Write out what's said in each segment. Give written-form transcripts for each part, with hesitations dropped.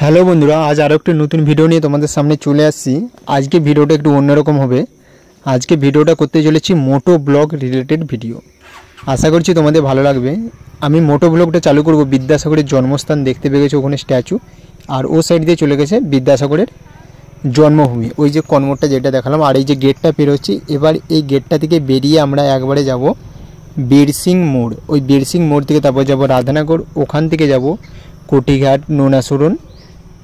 Hello বন্ধুরা, আজ আরও একটি নতুন ভিডিও নিয়ে তোমাদের সামনে চলে আসছি। আজকে ভিডিওটা একটু অন্যরকম হবে। আজকে ভিডিওটা করতে চলেছি মোটো ব্লগ রিলেটেড ভিডিও। আশা করছি তোমাদের ভালো লাগবে। আমি মোটো ব্লগটা চালু করব বিদ্যাসাগরের জন্মস্থান, দেখতে পেয়ে গেছি ওখানে স্ট্যাচু, আর ও সাইড দিয়ে চলে গেছে বিদ্যাসাগরের জন্মভূমি, ওই যে কনমোড়টা যেটা দেখালাম, আর এই যে গেটটা পেরোচ্ছি। এবার এই গেটটা থেকে বেরিয়ে আমরা একবারে যাব বীরসিং মোড়। ওই বীরসিং মোড় থেকে তারপর যাব রাধানগর, ওখান থেকে যাব কোটিঘাট, নোনাসরণ,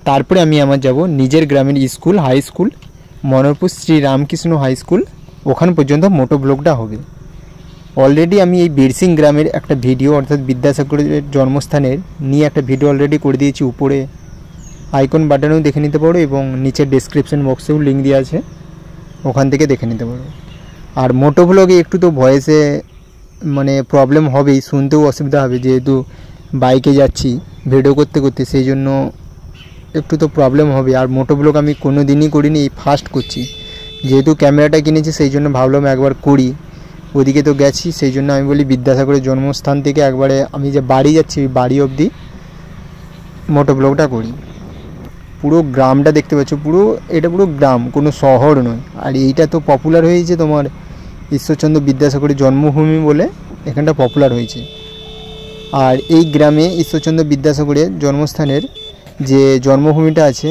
তারপরে আমি আমার যাব নিজের গ্রামের school, high school Manorpur Shri Ramkrishna high school, ওখান পর্যন্ত মোটো ব্লগটা হবে। অলরেডি আমি এই বীরসিং গ্রামের একটা ভিডিও, অর্থাৎ বিদ্যাসাগরের জন্মস্থানের নিয়ে একটা ভিডিও অলরেডি করে দিয়েছি। উপরে আইকন বাটনেও দেখে নিতে পারো এবং নিচের ডেসক্রিপশন বক্সেও লিঙ্ক দেওয়া আছে, ওখান থেকে দেখে নিতে পারো। আর মোটো ব্লগে একটু তো ভয়েসে মানে প্রবলেম হবেই, শুনতেও অসুবিধা হবে, যেহেতু বাইকে যাচ্ছি ভিডিও করতে করতে, সেই জন্য একটু তো প্রবলেম হবে। আর মোটো ব্লগ আমি কোনো দিনই করিনি, এই ফার্স্ট করছি। যেহেতু ক্যামেরাটা কিনেছি সেই জন্য ভাবলাম একবার করি। ওদিকে তো গেছি, সেই জন্য আমি বলি বিদ্যাসাগরের জন্মস্থান থেকে একবারে আমি যে বাড়ি যাচ্ছি ওই বাড়ি অবধি মোটো ব্লগটা করি। পুরো গ্রামটা দেখতে পাচ্ছ, পুরো এটা পুরো গ্রাম, কোনো শহর নয়। আর এইটা তো পপুলার হয়েছে তোমার ঈশ্বরচন্দ্র বিদ্যাসাগরের জন্মভূমি বলে, এখানটা পপুলার হয়েছে। আর এই গ্রামে ঈশ্বরচন্দ্র বিদ্যাসাগরের জন্মস্থানের যে জন্মভূমিটা আছে,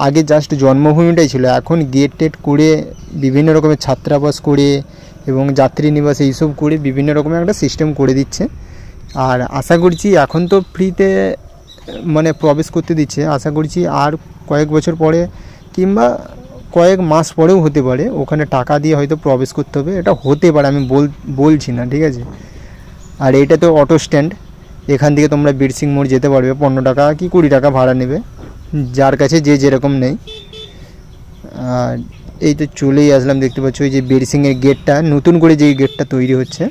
আগে জাস্ট জন্মভূমিটাই ছিল, এখন গেট টেট করে বিভিন্ন রকমের ছাত্রাবাস করে এবং যাত্রী নিবাস এইসব করে বিভিন্ন রকমের একটা সিস্টেম করে দিচ্ছে। আর আশা করছি এখন তো ফ্রিতে মানে প্রবেশ করতে দিচ্ছে, আশা করছি আর কয়েক বছর পরে কিংবা কয়েক মাস পরেও হতে পারে ওখানে টাকা দিয়ে হয়তো প্রবেশ করতে হবে, এটা হতে পারে, আমি বলছি না, ঠিক আছে। আর এইটা তো অটো স্ট্যান্ড, এখান থেকে তোমরা বীরসিং মোড় যেতে পারবে, 15 টাকা কি 20 টাকা ভাড়া নেবে, যার কাছে যে যেরকম নেই। আর এই তো চলেই আসলাম, দেখতে পাচ্ছ ওই যে বীরসিংয়ের গেটটা, নতুন করে যেই গেটটা তৈরি হচ্ছে,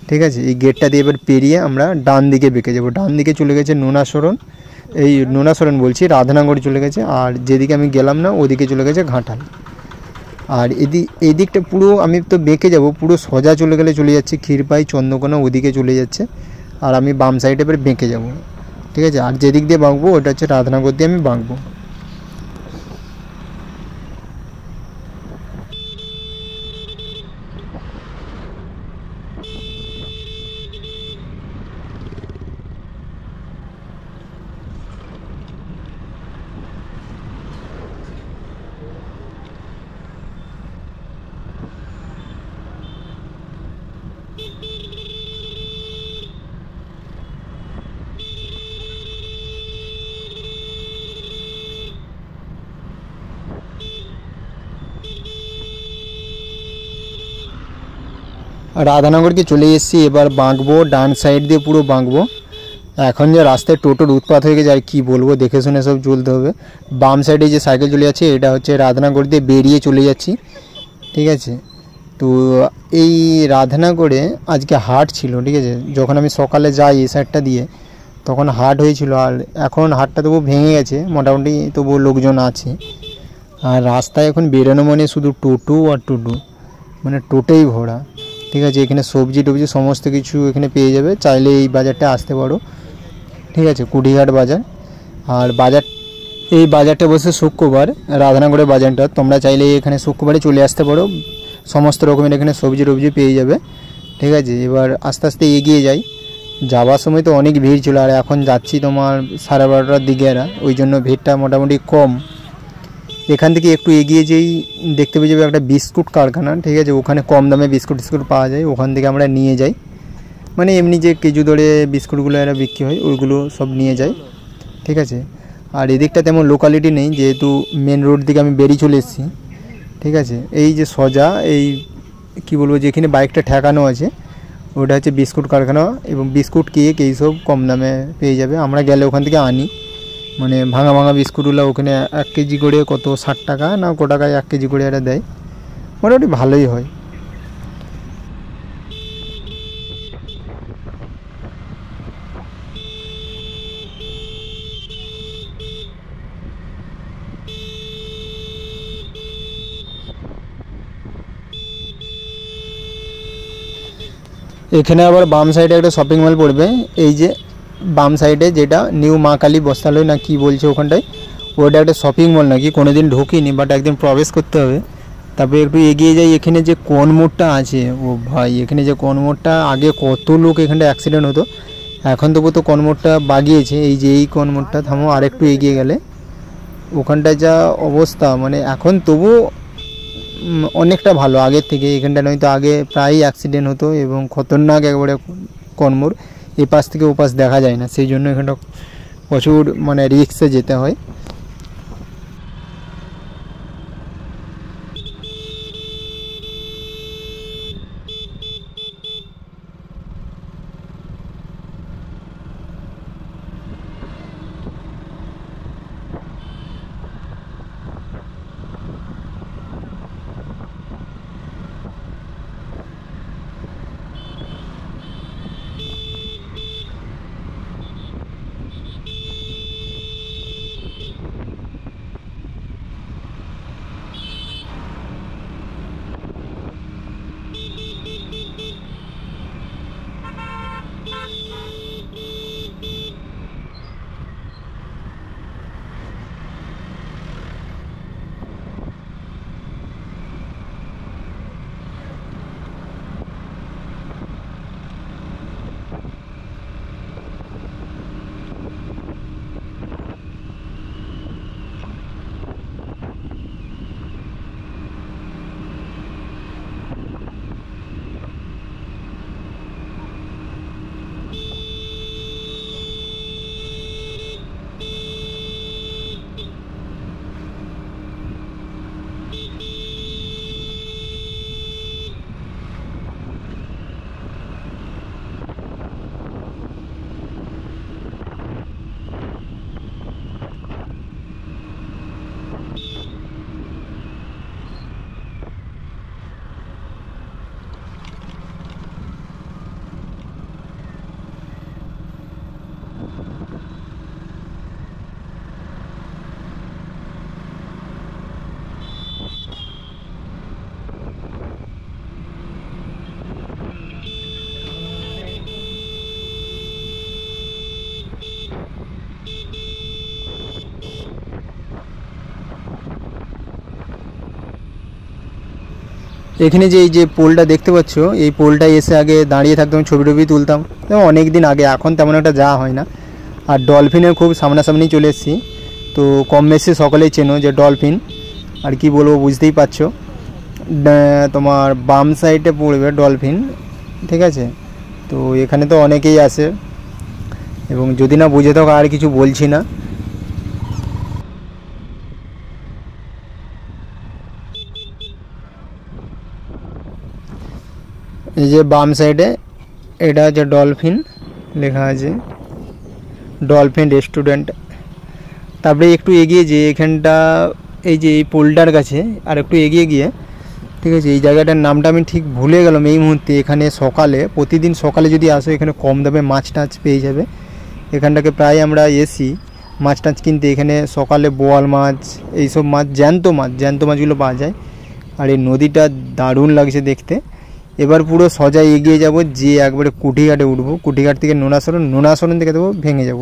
ঠিক আছে। এই গেটটা দিয়ে এবার পেরিয়ে আমরা ডান দিকে বেঁকে যাব। ডান দিকে চলে গেছে নোনাসরণ, এই নোনাসরণ বলছি, রাধানগর চলে গেছে। আর যেদিকে আমি গেলাম না ওদিকে চলে গেছে ঘাটাল। আর এই দিকটা পুরো আমি তো বেঁকে যাব, পুরো সোজা চলে গেলে চলে যাচ্ছে ক্ষীরপাই, চন্দ্রকোনা, ওদিকে চলে যাচ্ছে। আর আমি বাম সাইডে এবার বেঁকে যাব, ঠিক আছে। আর যেদিক দিয়ে বাঁকবো ওটা হচ্ছে রাধানগর দিয়ে আমি বাঁকবো। রাধানগরকে চলে এসেছি, এবার বাঁকবো ডান সাইড দিয়ে, পুরো বাঁকবো। এখন যে রাস্তায় টোটোর উৎপাত হয়ে গেছে আর কি বলবো, দেখে শুনে সব চলতে হবে। বাম সাইডে যে সাইকেল চলে যাচ্ছে এটা হচ্ছে রাধানগর দিয়ে বেরিয়ে চলে যাচ্ছি, ঠিক আছে। তো এই রাধানগরে আজকে হাট ছিল, ঠিক আছে। যখন আমি সকালে যাই এই সাইডটা দিয়ে তখন হাট হয়েছিল, আর এখন হাটটা তবু ভেঙে গেছে, মোটামুটি তবু লোকজন আছে। আর রাস্তায় এখন বেরোনো মানে শুধু টোটো আর টোটো, মানে টোটোই ভরা, ঠিক আছে। এখানে সবজি টবজি সমস্ত কিছু এখানে পেয়ে যাবে, চাইলে এই বাজারটা আসতে পারো, ঠিক আছে, কুটিঘাট বাজার। আর এই বাজারটা বসে শুক্রবার, রাধানগরের বাজারটা, তোমরা চাইলে এখানে শুক্রবারে চলে আসতে পারো, সমস্ত রকমের এখানে সবজি টবজি পেয়ে যাবে, ঠিক আছে। এবার আস্তে আস্তে এগিয়ে যাই, যাওয়ার সময় তো অনেক ভিড় ছিল, আর এখন যাচ্ছি তোমার 12:30টার দিকে, ওই জন্য ভিড়টা মোটামুটি কম। এখান থেকে একটু এগিয়ে যেই দেখতে পেয়ে যাবে একটা বিস্কুট কারখানা, ঠিক আছে, ওখানে কম দামে বিস্কুট পাওয়া যায়, ওখান থেকে আমরা নিয়ে যাই, মানে এমনি যে কেজু দরে বিস্কুটগুলো এরা বিক্রি হয় ওইগুলো সব নিয়ে যাই, ঠিক আছে। আর এদিকটা তেমন লোকালিটি নেই, যেহেতু মেন রোড দিকে আমি বেরিয়ে চলে এসেছি, ঠিক আছে। এই যে সোজা এই কি বলবো, যেখানে বাইকটা ঠেকানো আছে ওটা হচ্ছে বিস্কুট কারখানা, এবং বিস্কুট কেক এইসব কম দামে পেয়ে যাবে। আমরা গেলে ওখান থেকে আনি, মানে ভাঙা ভাঙা বিস্কুটগুলো ওখানে 1 কেজি করে কত 60 টাকা না কত টাকায় 1 কেজি করে এরা দেয়, মোটামুটি ভালোই হয়। এখানে আবার বাম সাইডে একটা শপিং মল পড়বে, এই যে বাম সাইডে যেটা নিউ মা কালী বস্ত্রালয় না কি বলছে ওখানটায়, ওটা একটা শপিং মল নাকি, কোনোদিন ঢুকিনি বাট একদিন প্রবেশ করতে হবে। তারপরে একটু এগিয়ে যাই, এখানে যে কোন মোড়টা আছে, ও ভাই এখানে যে কোন মোড়টা, আগে কত লোক এখানটা অ্যাক্সিডেন্ট হতো, এখন তবু তো কোন মোড়টা বাগিয়েছে। এই যে এই কোন মোড়টা, থামো আর একটু এগিয়ে গেলে ওখানটা যা অবস্থা, মানে এখন তবু অনেকটা ভালো আগের থেকে। এখানটা নয়তো আগে প্রায়ই অ্যাক্সিডেন্ট হতো এবং খতরনাক একবারে কোন মোড়, এ পাশ থেকে ও পাশ দেখা যায় না, সেই জন্য এখানটা প্রচুর মানে রিস্কে যেতে হয়। এখানে যে এই যে পোলটা দেখতে পাচ্ছ, এই পোলটায় এসে আগে দাঁড়িয়ে থাকতাম, ছবি টবি তুলতাম, অনেক দিন আগে, এখন তেমন একটা যাওয়া হয় না। আর ডলফিনের খুব সামনাসামনি চলে এসেছি, তো কম বেশি সকলেই চেনো যে ডলফিন, আর কি বলবো বুঝতেই পারছো, তোমার বাম সাইডে পড়বে ডলফিন, ঠিক আছে। তো এখানে তো অনেকেই আসে, এবং যদি না বুঝে থাকো আর কিছু বলছি না। এই যে বাম সাইডে এটা হচ্ছে ডলফিন লেখা আছে, ডলফিন রেস্টুরেন্ট। তারপরে একটু এগিয়ে যে এখানটা, এই যে এই পোলটার কাছে আর একটু এগিয়ে গিয়ে, ঠিক আছে, এই জায়গাটার নামটা আমি ঠিক ভুলে গেলাম এই মুহূর্তে। এখানে সকালে, প্রতিদিন সকালে যদি আসো এখানে কম দামে মাছ টাছ পেয়ে যাবে। এখানটাকে প্রায় আমরা এসি মাছ টাছ কিনতে, এখানে সকালে বোয়াল মাছ, এইসব মাছ, জ্যান্ত মাছগুলো পাওয়া যায়। আর এই নদীটা দারুণ লাগছে দেখতে। এবার পুরো সোজা এগিয়ে যাব, যে একবারে কুঠিঘাটে উঠবো, কুঠিঘাট থেকে নোনাসরণ থেকে দেবো ভেঙে যাব।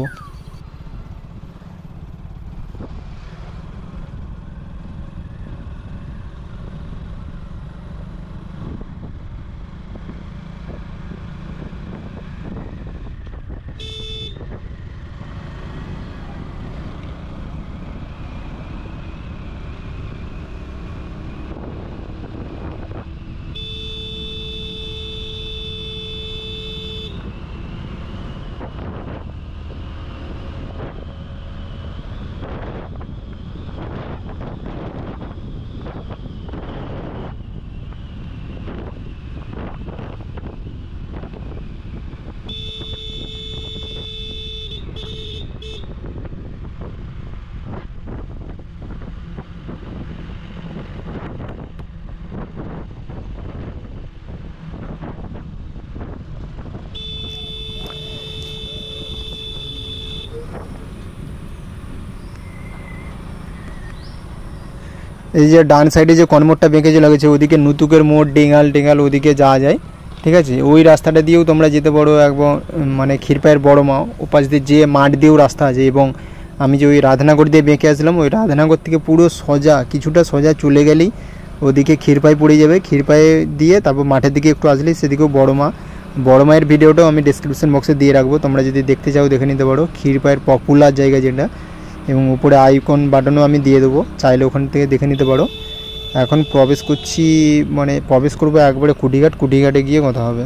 এই যে ডান সাইডে যে কনমোড়টা বেঁকে যে লাগছে, ওদিকে নুতুকের মোড়, ডেঙ্গাল ওদিকে যাওয়া যায়। ঠিক আছে, ওই রাস্তাটা দিয়েও তোমরা যেতে পারো একদম, মানে ক্ষীরপাইয়ের বড় মা ওপাশ দিয়ে যে মাঠ দিয়েও রাস্তা আছে। এবং আমি যে ওই রাধানগর দিয়ে বেঁকে আসলাম, ওই রাধানগর থেকে পুরো সোজা কিছুটা সোজা চলে গেলেই ওদিকে ক্ষীরপাই পড়ে যাবে। ক্ষীরপাই দিয়ে তারপর মাঠের দিকে একটু আসলেই সেদিকেও বড় মায়ের ভিডিওটাও আমি ডেসক্রিপশন বক্সে দিয়ে রাখবো, তোমরা যদি দেখতে চাও দেখে নিতে পারো। ক্ষীরপাইয়ের পপুলার জায়গা যেটা, এবং উপরে আইকন বাটনও আমি দিয়ে দেবো, চাইলে ওখান থেকে দেখে নিতে পারো। এখন প্রবেশ করছি, মানে প্রবেশ করবো একবারে কুটিঘাটে গিয়ে কথা হবে।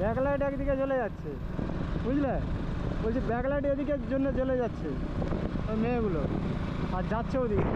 ব্যাকলাইট একদিকে চলে যাচ্ছে, বুঝলে? বলছি ব্যাকলাইট এদিকের জন্য চলে যাচ্ছে ওই মেয়েগুলো, আর যাচ্ছে ওদিকে।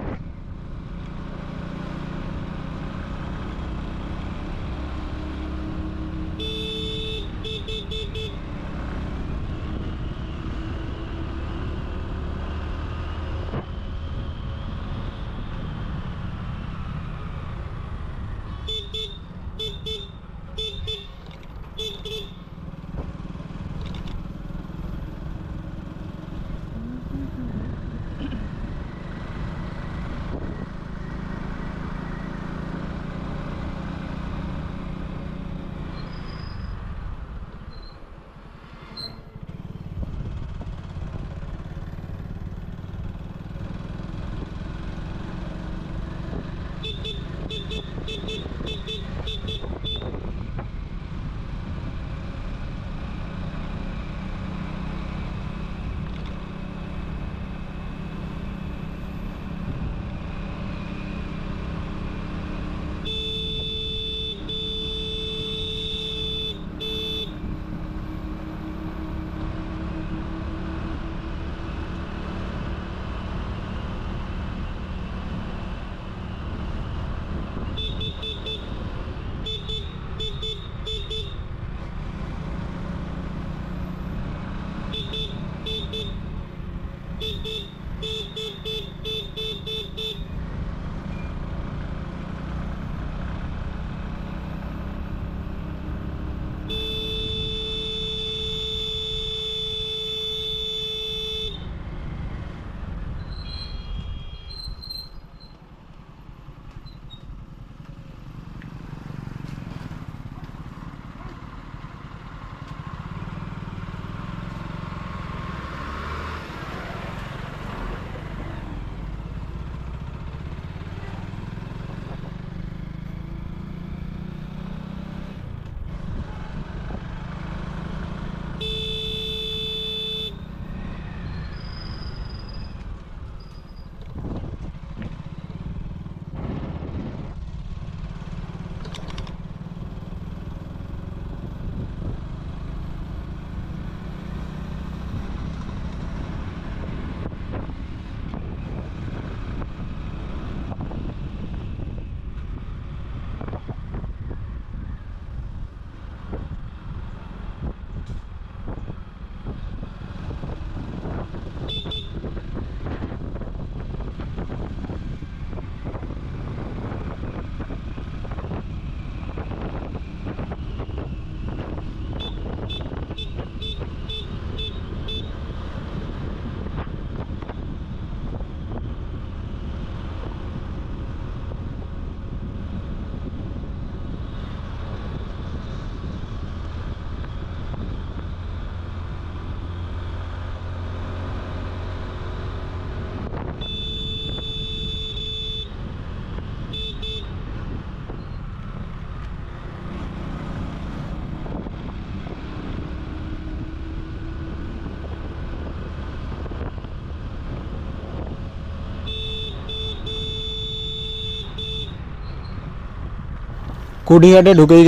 কুটিঘাটে ঢুকে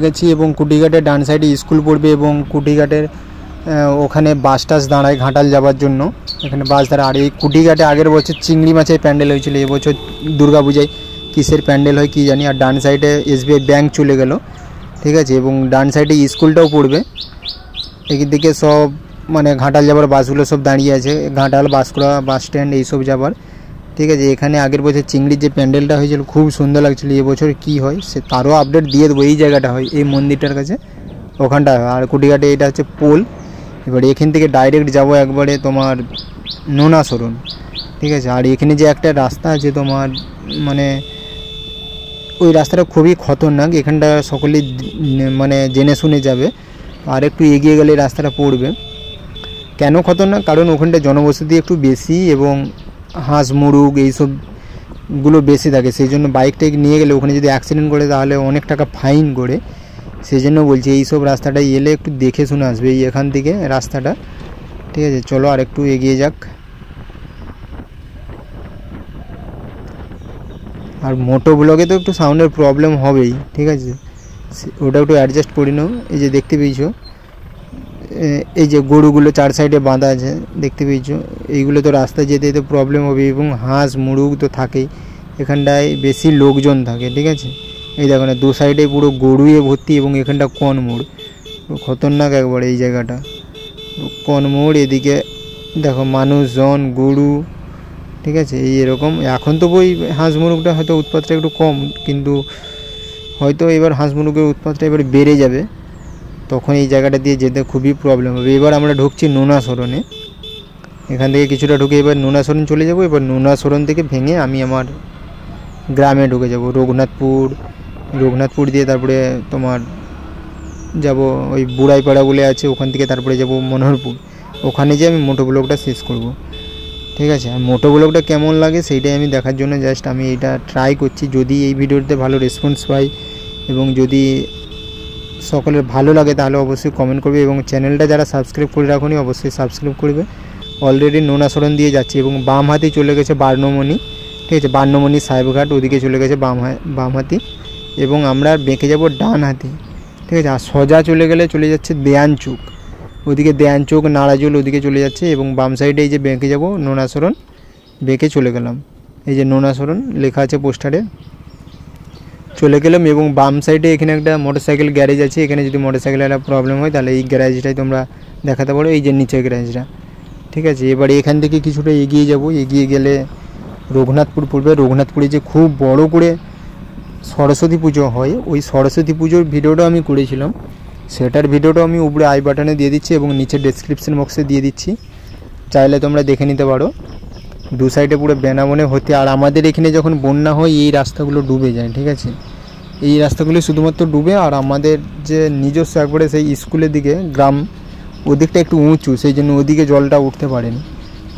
গেছি এবং কুটিঘাটে ডান সাইডে স্কুল পড়বে এবং কুটিঘাটের ওখানে বাস টাস দাঁড়ায় ঘাটাল যাওয়ার জন্য, এখানে বাস দাঁড়ায়। আর এই কুটিঘাটে আগের বছর চিংড়ি মাছের প্যান্ডেল হয়েছিল, এবছর দুর্গাপূজায় কিসের প্যান্ডেল হয় কী জানি। আর ডান সাইডে SBI ব্যাংক চলে গেল, ঠিক আছে, এবং ডান সাইডে স্কুলটাও পড়বে। এদিকে সব মানে ঘাটাল যাবার বাসগুলো সব দাঁড়িয়ে আছে, ঘাটাল, বাঁশকুড়া বাস স্ট্যান্ড এইসব যাবার, ঠিক আছে। এখানে আগের বছর চিংড়ির যে প্যান্ডেলটা হয়েছিল খুব সুন্দর লাগছিলো, এবছর কী হয় সে তারও আপডেট দিয়ে দেবো। এই জায়গাটা হয় এই মন্দিরটার কাছে, ওখানটা হয়। আর কুটিঘাটে এটা হচ্ছে পোল। এবার এখান থেকে ডাইরেক্ট যাব একবারে তোমার নোনাসরণ, ঠিক আছে। আর এখানে যে একটা রাস্তা আছে তোমার, মানে ওই রাস্তাটা খুবই খতরনাক, এখানটা সকলেই মানে জেনে শুনে যাবে। আর একটু এগিয়ে গেলে রাস্তাটা পড়বে। কেন খতরনাক? কারণ ওখানটা জনবসতি একটু বেশি এবং হাঁস মুরগ এইসবগুলো বেশি থাকে, সেই জন্য বাইক টাইক নিয়ে গেলে ওখানে যদি অ্যাক্সিডেন্ট করে তাহলে অনেক টাকা ফাইন করে। সেই জন্য বলছি এইসব রাস্তাটা এলে একটু দেখে শুনে আসবে, এই এখান থেকে রাস্তাটা, ঠিক আছে। চলো আর একটু এগিয়ে যাক। আর মোটো ব্লগে তো একটু সাউন্ডের প্রবলেম হবেই, ঠিক আছে, ওটা একটু অ্যাডজাস্ট করে নাও। এই যে দেখতে পেয়েছো এই যে গরুগুলো চার সাইডে বাঁধা আছে দেখতে পেয়েছো, এইগুলো তো রাস্তায় যেতে যেতে প্রবলেম হবে। এবং হাঁস মুরগ তো থাকেই, এখানটায় বেশি লোকজন থাকে, ঠিক আছে। এই দেখো না, দু সাইডে পুরো গরুয়ে ভর্তি এবং এখানটা কনমোড়, খতরনাক একবার এই জায়গাটা কনমোড়। এদিকে দেখো মানুষজন, গরু, ঠিক আছে। এই এরকম এখন তো ওই হাঁস মুরগটা হয়তো উৎপাতটা একটু কম, কিন্তু হয়তো এবার হাঁস মুরগের উৎপাতটা এবার বেড়ে যাবে, তখন এই জায়গাটা দিয়ে যেতে খুবই প্রবলেম হবে। এবার আমরা ঢুকছি নোনাসরণে, এখান থেকে কিছুটা ঢুকে এবার নোনাসরণ চলে যাব। এবার নোনাসরণ থেকে ভেঙে আমি আমার গ্রামে ঢুকে যাব, রঘুনাথপুর দিয়ে তারপরে তোমার যাব ওই বুড়াইপাড়া বলে আছে, ওখান থেকে তারপরে যাব মনোহরপুর, ওখানে যে আমি মোটো ব্লগটা শেষ করব, ঠিক আছে। আর মোটো ব্লগটা কেমন লাগে সেইটাই আমি দেখার জন্য জাস্ট আমি এটা ট্রাই করছি। যদি এই ভিডিওতে ভালো রেসপন্স পাই এবং যদি সকলের ভালো লাগে তাহলে অবশ্যই কমেন্ট করবে এবং চ্যানেলটা যারা সাবস্ক্রাইব করে রাখুনি অবশ্যই সাবস্ক্রাইব করবে। অলরেডি নোনাসরণ দিয়ে যাচ্ছি এবং বাম হাতে চলে গেছে বার্নমণি, ঠিক আছে, বার্নমণি সাহেবঘাট, ওদিকে চলে গেছে বাম হাতি এবং আমরা বেঁকে যাব ডান হাতি, ঠিক আছে। আর সোজা চলে গেলে চলে যাচ্ছে দেয়ানচুক, ওদিকে দেয়ানচুক নাড়াজোল ওদিকে চলে যাচ্ছে এবং বাম সাইডে এই যে বেঁকে যাব নোনাসরণ, বেঁকে চলে গেলাম। এই যে নোনাসরণ লেখা আছে পোস্টারে, চলে গেলাম। এবং বাম সাইডে এখানে একটা মোটরসাইকেল গ্যারেজ আছে, এখানে যদি মোটরসাইকেলের একটা প্রবলেম হয় তাহলে এই গ্যারেজটাই তোমরা দেখাতে পারো, এই যে নিচের গ্যারেজটা, ঠিক আছে। এবারে এখান থেকে কিছুটা এগিয়ে যাব, এগিয়ে গেলে রঘুনাথপুর পড়বে। রঘুনাথপুরে যে খুব বড় করে সরস্বতী পুজো হয়, ওই সরস্বতী পুজোর ভিডিওটা আমি করেছিলাম, সেটার ভিডিওটা আমি উপরে আই বাটনে দিয়ে দিচ্ছি এবং নিচে ডেসক্রিপশন বক্সে দিয়ে দিচ্ছি, চাইলে তোমরা দেখে নিতে পারো। দু সাইডে পুরো বেনাবনে ভর্তি। আর আমাদের এখানে যখন বন্যা হয় এই রাস্তাগুলো ডুবে যায়, ঠিক আছে, এই রাস্তাগুলো শুধুমাত্র ডুবে। আর আমাদের যে নিজস্ব একবারে সেই স্কুলের দিকে গ্রাম, ওদিকটা একটু উঁচু, সেই জন্য ওদিকে জলটা উঠতে পারেনি।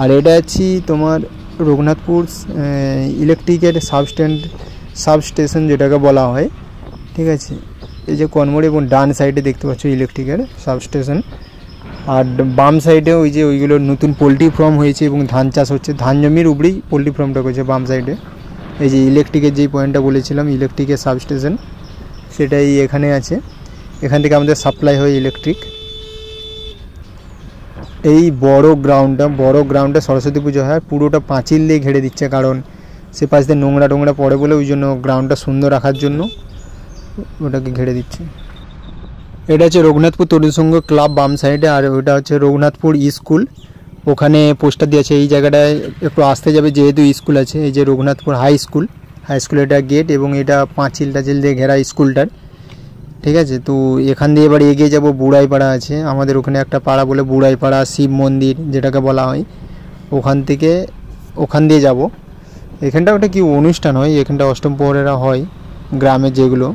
আর এটা হচ্ছে তোমার রঘুনাথপুর ইলেকট্রিকের সাবস্টেশন যেটাকে বলা হয়, ঠিক আছে। এই যে কনমোড় এবং ডান সাইডে দেখতে পাচ্ছ ইলেকট্রিকের সাবস্টেশন। আর বাম সাইডে ওই যে ওইগুলো নতুন পোলট্রি ফার্ম হয়েছে এবং ধান চাষ হচ্ছে, ধান জমির উপরেই পোলট্রি ফার্মটা করছে বাম সাইডে। এই যে ইলেকট্রিকের যেই পয়েন্টটা বলেছিলাম, ইলেকট্রিকের সাবস্টেশন, সেটাই এখানে আছে, এখান থেকে আমাদের সাপ্লাই হয় ইলেকট্রিক। এই বড় গ্রাউন্ডটা সরস্বতী পুজো হয়, পুরোটা পাঁচিল দিয়ে ঘিরে দিচ্ছে, কারণ সে পাশ দিয়ে নোংরা পড়ে বলে, ওই জন্য গ্রাউন্ডটা সুন্দর রাখার জন্য ওটাকে ঘিরে দিচ্ছে। এটা হচ্ছে রঘুনাথপুর তরুণ সংঘ ক্লাব বাম সাইডে, আর ওইটা হচ্ছে রঘুনাথপুর স্কুল, ওখানে পোস্টার দিয়েছে। এই জায়গাটায় একটু আসতে যাবে যেহেতু স্কুল আছে, এই যে রঘুনাথপুর হাই স্কুল এটা গেট এবং এটা পাঁচিল দিয়ে ঘেরা স্কুলটার, ঠিক আছে। তো এখান দিয়ে এবার এগিয়ে যাব, বুড়াইপাড়া আছে আমাদের ওখানে একটা পাড়া বলে, বুড়াইপাড়া শিব মন্দির যেটাকে বলা হয়, ওখান দিয়ে যাব। এখানটা ওটা কি অনুষ্ঠান হয়, এখানটা অষ্টম প্রহরেরা হয় গ্রামের যেগুলো।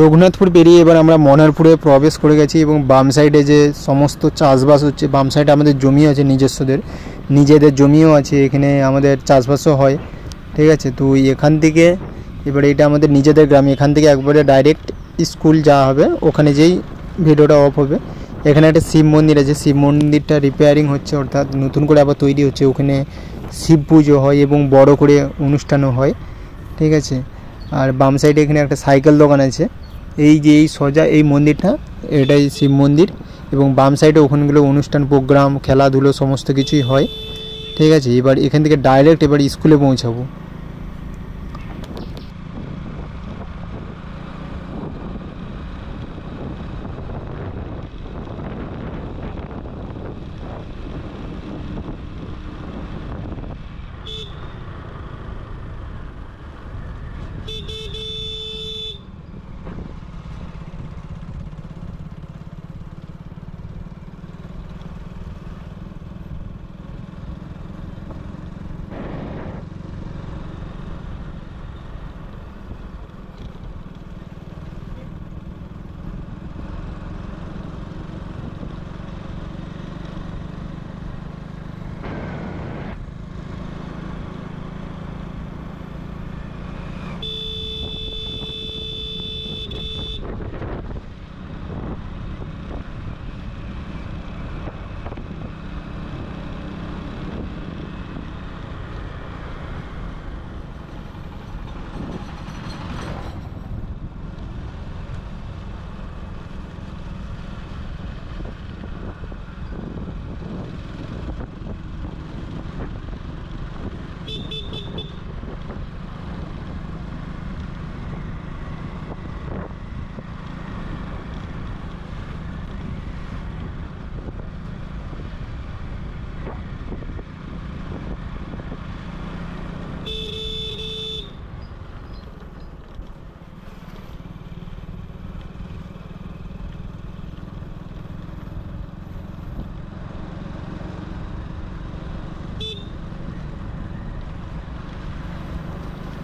রঘুনাথপুর পেরিয়ে এবার আমরা মনারপুরে প্রবেশ করে গেছি এবং বাম সাইডে যে সমস্ত চাষবাস হচ্ছে, বাম সাইডে আমাদের জমি আছে নিজেদের জমিও আছে, এখানে আমাদের চাষবাসও হয়। ঠিক আছে, তো এখান থেকে এবারে এটা আমাদের নিজেদের গ্রামে, এখান থেকে একবারে ডাইরেক্ট স্কুল যাওয়া হবে, ওখানে যেই ভিডিওটা অফ হবে। এখানে একটা শিব মন্দির আছে, শিব মন্দিরটা রিপেয়ারিং হচ্ছে, অর্থাৎ নতুন করে আবার তৈরি হচ্ছে। ওখানে শিব পুজো হয় এবং বড় করে অনুষ্ঠানও হয়। ঠিক আছে, আর বাম সাইডে এখানে একটা সাইকেল দোকান আছে। এই যে এই সোজা এই মন্দিরটা, এটাই শিব মন্দির, এবং বাম সাইডে ওখানগুলো অনুষ্ঠান প্রোগ্রাম খেলাধুলো সমস্ত কিছুই হয়। ঠিক আছে, এবার এখান থেকে ডাইরেক্ট এবার স্কুলে পৌঁছাবো।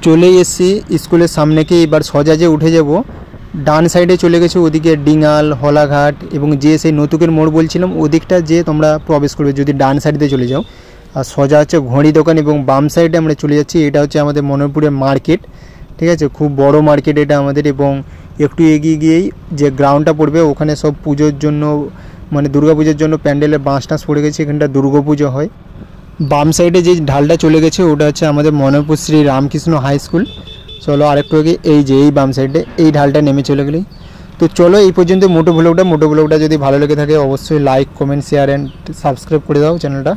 চলেই এসেছি স্কুলের সামনেকে। এবার সোজা যে উঠে যাব, ডান সাইডে চলে গেছে ওদিকে ডিঙাল, হলাঘাট এবং যে সেই নতুকের মোড় বলছিলাম ওদিকটা যে তোমরা প্রবেশ করবে যদি ডান সাইডে চলে যাও। আর সোজা হচ্ছে ঘড়ি দোকান এবং বাম সাইডে আমরা চলে যাচ্ছি, এটা হচ্ছে আমাদের মনোরপুরের মার্কেট। ঠিক আছে, খুব বড় মার্কেট এটা আমাদের, এবং একটু এগিয়ে গিয়েই যে গ্রাউন্ডটা পড়বে ওখানে সব পুজোর জন্য মানে দুর্গা পুজোর জন্য প্যান্ডেলের বাঁশ টাঁশ পড়ে গেছে, এখানটা দুর্গা পুজো হয়। বাম সাইডে যে ঢালটা চলে গেছে ওটা হচ্ছে আমাদের মনোরপুর শ্রী রামকৃষ্ণ হাই স্কুল। চলো আরেকটু আগে এই যে এই বাম সাইডে এই ঢালটা নেমে চলে গেলেই। তো চলো এই পর্যন্ত মোটো ব্লগটা যদি ভালো লেগে থাকে অবশ্যই like comment share and subscribe করে দাও চ্যানেলটা।